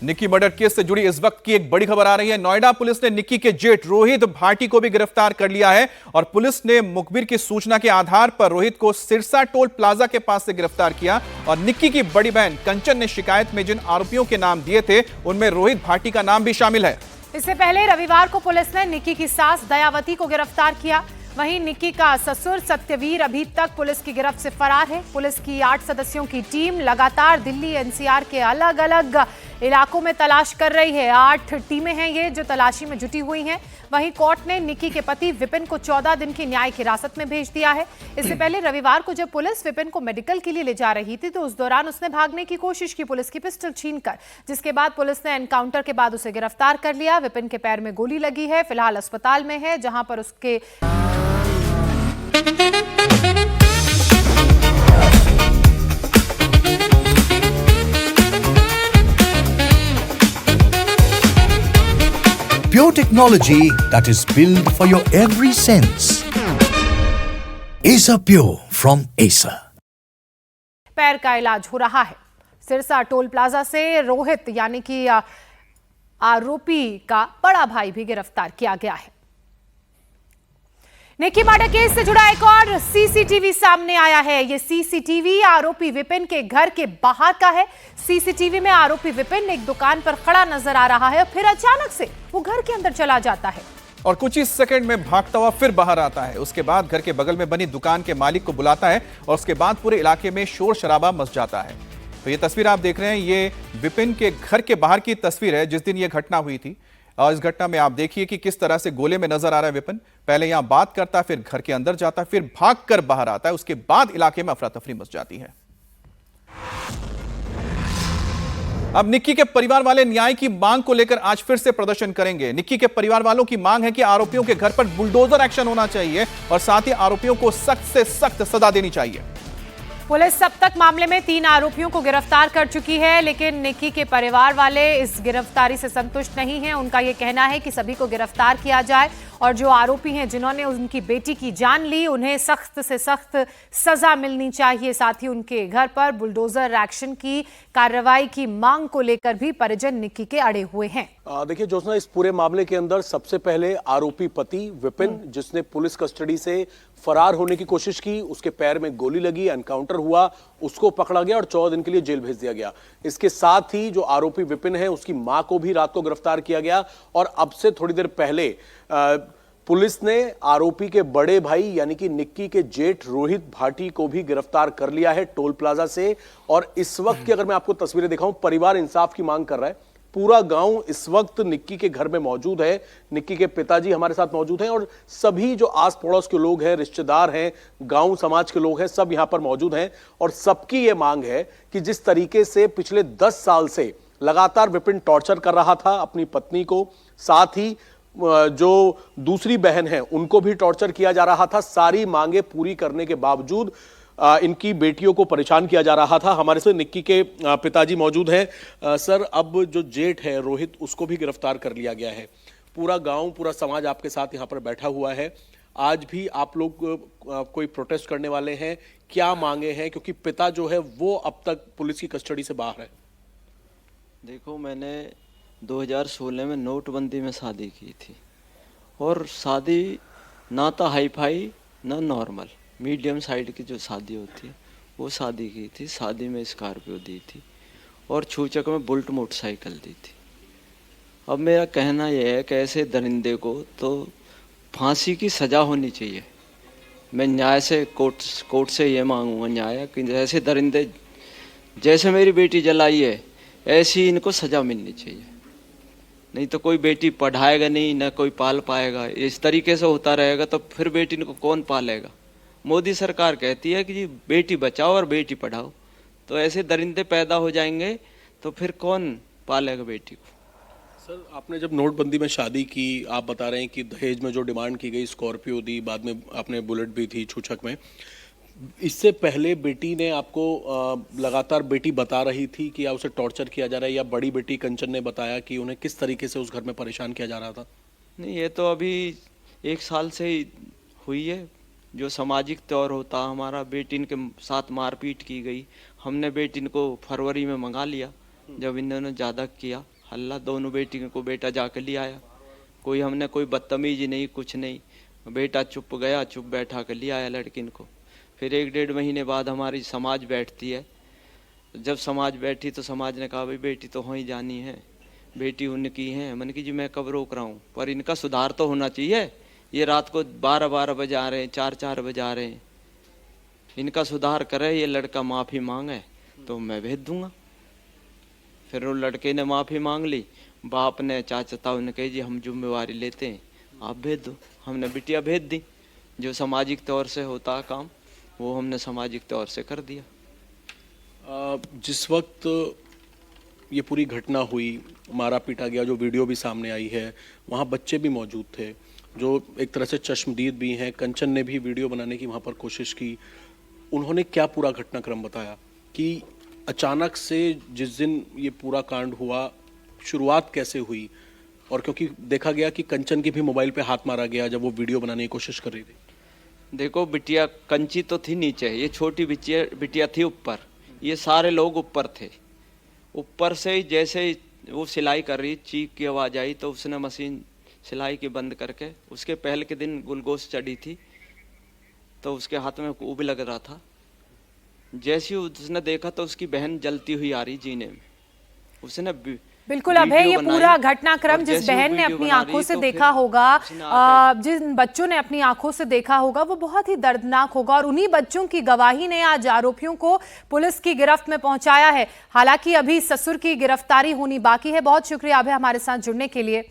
Nikki murder case से जुड़ी इस वक्त की एक बड़ी खबर आ रही है। नोएडा पुलिस ने निक्की के जेठ रोहित भाटी को भी गिरफ्तार कर लिया है और पुलिस ने मुखबिर की सूचना के आधार पर रोहित को सिरसा टोल प्लाजा के पास से गिरफ्तार किया और निक्की की बड़ी बहन कंचन ने शिकायत में जिन आरोपियों के नाम दिए थे उनमें रोहित भाटी का नाम भी शामिल है। इससे पहले रविवार को पुलिस ने निक्की की सास दयावती को गिरफ्तार किया। वहीं निक्की का ससुर सत्यवीर अभी तक पुलिस की गिरफ्त से फरार है। पुलिस की 8 सदस्यों की टीम लगातार दिल्ली एनसीआर के अलग अलग इलाकों में तलाश कर रही है। 8 टीमें हैं ये जो तलाशी में जुटी हुई हैं। वहीं कोर्ट ने निक्की के पति विपिन को 14 दिन की न्यायिक हिरासत में भेज दिया है। इससे पहले रविवार को जब पुलिस विपिन को मेडिकल के लिए ले जा रही थी तो उस दौरान उसने भागने की कोशिश की पुलिस की पिस्टल छीनकर, जिसके बाद पुलिस ने एनकाउंटर के बाद उसे गिरफ्तार कर लिया। विपिन के पैर में गोली लगी है, फिलहाल अस्पताल में है जहां पर उसके Pure technology that is built for your every sense. Acer Pure from Acer. पैर का इलाज हो रहा है। सिरसा टोल प्लाजा से रोहित यानी कि आरोपी का बड़ा भाई भी गिरफ्तार किया गया है। निक्की मर्डर केस से जुड़ा एक और सीसीटीवी सामने आया है। ये सीसीटीवी आरोपी विपिन के घर के बाहर का है। सीसीटीवी में आरोपी विपिन एक दुकान पर खड़ा नजर आ रहा है और फिर अचानक से वो घर के अंदर चला जाता है और कुछ ही सेकंड में भागता हुआ फिर बाहर आता है। उसके बाद घर के बगल में बनी दुकान के मालिक को बुलाता है और उसके बाद पूरे इलाके में शोर शराबा मच जाता है। तो ये तस्वीर आप देख रहे हैं, ये विपिन के घर के बाहर की तस्वीर है जिस दिन ये घटना हुई थी। और इस घटना में आप देखिए कि किस तरह से गोले में नजर आ रहा है विपिन। पहले यहां बात करता है, फिर घर के अंदर जाता है, फिर भागकर बाहर आता है। उसके बाद इलाके में अफरा तफरी मच जाती है। अब निक्की के परिवार वाले न्याय की मांग को लेकर आज फिर से प्रदर्शन करेंगे। निक्की के परिवार वालों की मांग है कि आरोपियों के घर पर बुलडोजर एक्शन होना चाहिए और साथ ही आरोपियों को सख्त से सख्त सजा देनी चाहिए। पुलिस अब तक मामले में 3 आरोपियों को गिरफ्तार कर चुकी है, लेकिन निक्की के परिवार वाले इस गिरफ्तारी से संतुष्ट नहीं हैं। उनका यह कहना है कि सभी को गिरफ्तार किया जाए और जो आरोपी हैं जिन्होंने उनकी बेटी की जान ली उन्हें सख्त से सख्त सजा मिलनी चाहिए। साथ ही उनके घर पर बुलडोजर एक्शन की कार्रवाई की मांग को लेकर भी परिजन निक्की के अड़े हुए हैं। देखिए ज्योत्सना, इस पूरे मामले के अंदर सबसे पहले आरोपी पति विपिन, जिसने पुलिस कस्टडी से फरार होने की कोशिश की, उसके पैर में गोली लगी, एनकाउंटर हुआ, उसको पकड़ा गया और 14 दिन के लिए जेल भेज दिया गया। इसके साथ ही जो आरोपी विपिन है उसकी मां को भी रात को गिरफ्तार किया गया और अब से थोड़ी देर पहले पुलिस ने आरोपी के बड़े भाई यानी कि निक्की के जेठ रोहित भाटी को भी गिरफ्तार कर लिया है टोल प्लाजा से। और इस वक्त की अगर मैं आपको तस्वीरें दिखाऊं, परिवार इंसाफ की मांग कर रहा है। पूरा गांव इस वक्त निक्की के घर में मौजूद है। निक्की के पिताजी हमारे साथ मौजूद हैं और सभी जो आस पड़ोस के लोग हैं, रिश्तेदार हैं, गांव समाज के लोग हैं, सब यहां पर मौजूद हैं। और सबकी यह मांग है कि जिस तरीके से पिछले 10 साल से लगातार विपिन टॉर्चर कर रहा था अपनी पत्नी को, साथ ही जो दूसरी बहन है उनको भी टॉर्चर किया जा रहा था, सारी मांगे पूरी करने के बावजूद इनकी बेटियों को परेशान किया जा रहा था। हमारे से निक्की के पिताजी मौजूद हैं। सर, अब जो जेठ है रोहित, उसको भी गिरफ्तार कर लिया गया है। पूरा गांव, पूरा समाज आपके साथ यहां पर बैठा हुआ है। आज भी आप लोग कोई प्रोटेस्ट करने वाले हैं, क्या मांगे हैं? क्योंकि पिता जो है वो अब तक पुलिस की कस्टडी से बाहर है। देखो, मैंने 2016 में नोटबंदी में शादी की थी और शादी ना तो हाई फाई ना नॉर्मल, मीडियम साइड की जो शादी होती है वो शादी की थी। शादी में स्कॉर्पियो दी थी और छूचक में बुलेट मोटरसाइकिल दी थी। अब मेरा कहना यह है कि ऐसे दरिंदे को तो फांसी की सज़ा होनी चाहिए। मैं न्याय से कोर्ट से ये मांगूंगा न्याय कि जैसे दरिंदे, जैसे मेरी बेटी जलाई है ऐसी इनको सज़ा मिलनी चाहिए। नहीं तो कोई बेटी पढ़ाएगा नहीं, ना कोई पाल पाएगा। इस तरीके से होता रहेगा तो फिर बेटी को कौन पालेगा? मोदी सरकार कहती है कि जी बेटी बचाओ और बेटी पढ़ाओ, तो ऐसे दरिंदे पैदा हो जाएंगे तो फिर कौन पालेगा बेटी को? सर, आपने जब नोटबंदी में शादी की, आप बता रहे हैं कि दहेज में जो डिमांड की गई, स्कॉर्पियो दी, बाद में आपने बुलेट भी थी छूछक में। इससे पहले बेटी ने आपको लगातार बेटी बता रही थी कि या उसे टॉर्चर किया जा रहा है, या बड़ी बेटी कंचन ने बताया कि उन्हें किस तरीके से उस घर में परेशान किया जा रहा था? नहीं, ये तो अभी 1 साल से ही हुई है। जो सामाजिक तौर होता हमारा, बेटी के साथ मारपीट की गई। हमने बेटी को फरवरी में मंगा लिया, जब इन्होंने ज़्यादा किया हल्ला, दोनों बेटी को बेटा जाकर ले आया, कोई हमने कोई बदतमीजी नहीं, कुछ नहीं, बेटा चुप गया, चुप बैठा कर ले आया लड़किन को। फिर 1-1.5 महीने बाद हमारी समाज बैठती है, जब समाज बैठी तो समाज ने कहा भाई बेटी तो हो ही जानी है, बेटी उनकी है। मैंने कि जी मैं कब रोक रहा हूँ, पर इनका सुधार तो होना चाहिए। ये रात को 12-12 बजे आ रहे हैं, 4-4 बजे आ रहे हैं, इनका सुधार करे, ये लड़का माफ़ी मांगे तो मैं भेज दूंगा। फिर वो लड़के ने माफ़ी मांग ली, बाप ने चाचा उन्हें जी हम जिम्मेवारी लेते हैं, आप भेज दो। हमने बिटिया भेज दी, जो सामाजिक तौर से होता है काम वो हमने सामाजिक तौर से कर दिया। जिस वक्त ये पूरी घटना हुई, मारा पीटा गया, जो वीडियो भी सामने आई है, वहाँ बच्चे भी मौजूद थे जो एक तरह से चश्मदीद भी हैं। कंचन ने भी वीडियो बनाने की वहाँ पर कोशिश की। उन्होंने क्या पूरा घटनाक्रम बताया कि अचानक से जिस दिन ये पूरा कांड हुआ, शुरुआत कैसे हुई, और क्योंकि देखा गया कि कंचन की भी मोबाइल पे हाथ मारा गया जब वो वीडियो बनाने की कोशिश कर रही थी। देखो बिटिया कंची तो थी नीचे, ये छोटी बिटिया थी ऊपर, ये सारे लोग ऊपर थे। ऊपर से ही जैसे ही वो सिलाई कर रही, चीख की आवाज़ आई तो उसने मशीन सिलाई की बंद करके, उसके पहले के दिन गुलगोश चढ़ी थी तो उसके हाथ में वो भी लग रहा था। जैसे ही उसने देखा तो उसकी बहन जलती हुई आ रही जीने में, उसने बिल्कुल अभय, ये पूरा घटनाक्रम जिस बहन ने अपनी आंखों से देखा होगा, जिन बच्चों ने अपनी आंखों से देखा होगा, वो बहुत ही दर्दनाक होगा। और उन्हीं बच्चों की गवाही ने आज आरोपियों को पुलिस की गिरफ्त में पहुंचाया है। हालांकि अभी ससुर की गिरफ्तारी होनी बाकी है। बहुत शुक्रिया अभय हमारे साथ जुड़ने के लिए।